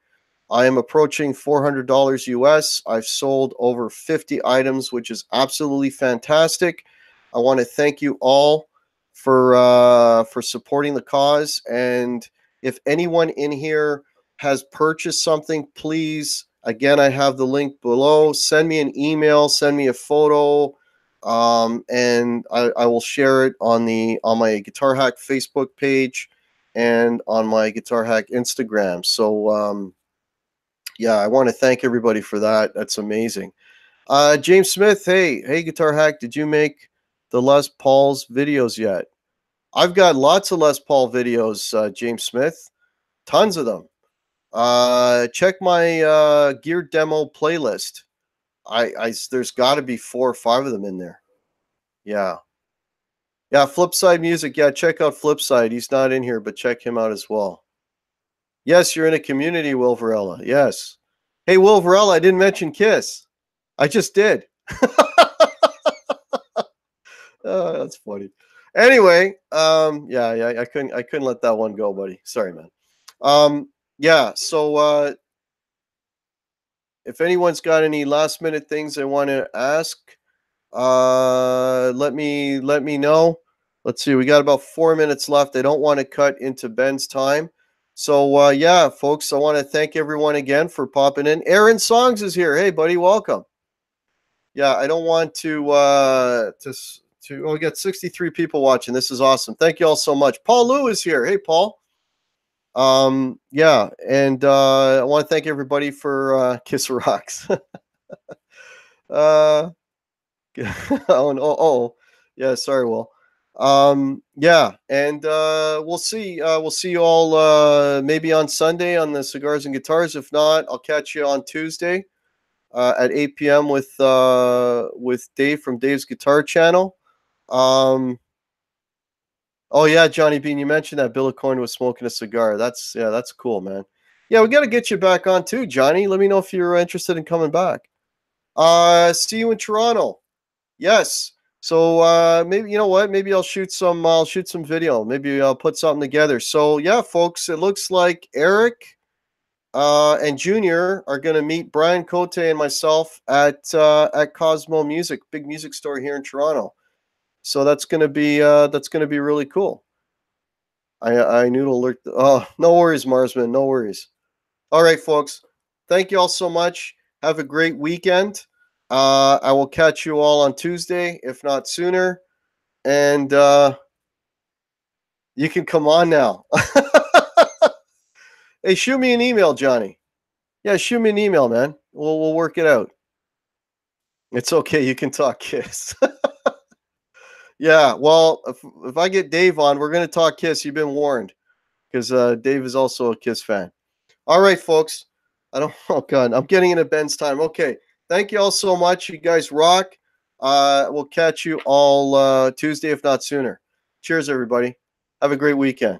I am approaching $400 US. I've sold over 50 items, which is absolutely fantastic. I want to thank you all for supporting the cause. And if anyone in here has purchased something, please Again, I have the link below. Send me an email, send me a photo, and I will share it on my Guitar Hack Facebook page and on my Guitar Hack Instagram. So yeah, I want to thank everybody for that. That's amazing. James Smith, hey Guitar Hack, did you make the Les Paul's videos yet? I've got lots of Les Paul videos, James Smith, tons of them. Check my gear demo playlist. There's got to be 4 or 5 of them in there. Yeah. Flipside Music. Yeah, check out Flipside. He's not in here, but check him out as well. Yes, you're in a community, Will Varela. Yes. Hey, Will Varela, I didn't mention Kiss. I just did. Oh, that's funny. Anyway, yeah, I couldn't let that one go, buddy. Sorry, man. Yeah, so if anyone's got any last minute things they want to ask, let me know. Let's see, we got about 4 minutes left. I don't want to cut into Ben's time. So yeah, folks, I want to thank everyone again for popping in. Aaron Songs is here. Hey, buddy, welcome. Yeah, I don't want to we got 63 people watching. This is awesome. Thank you all so much. Paul Lou is here. Hey, Paul. Yeah, and I want to thank everybody for Kiss Rocks. Yeah, sorry, Will. Yeah, and we'll see you all maybe on Sunday on the Cigars and Guitars. If not, I'll catch you on Tuesday at 8 p.m. with Dave from Dave's Guitar Channel. Oh yeah, Johnny Bean, you mentioned that Bill Coyne was smoking a cigar. That's cool, man. Yeah, we got to get you back on too, Johnny. Let me know if you're interested in coming back. See you in Toronto. Yes. So maybe, you know what? Maybe I'll shoot some video. Maybe I'll put something together. So yeah, folks, it looks like Eric and Junior are going to meet Brian Cote and myself at Cosmo Music, big music store here in Toronto. So that's going to be really cool. I noodle alert. Oh, no worries, Marsman. No worries. All right, folks. Thank you all so much. Have a great weekend. I will catch you all on Tuesday, if not sooner. And you can come on now. Hey, shoot me an email, Johnny. Yeah, shoot me an email, man. We'll work it out. It's okay. You can talk Kiss. Yeah, well, if I get Dave on, we're going to talk Kiss. You've been warned, because Dave is also a Kiss fan. All right, folks. Oh, God, I'm getting into Ben's time. Okay, thank you all so much. You guys rock. We'll catch you all Tuesday, if not sooner. Cheers, everybody. Have a great weekend.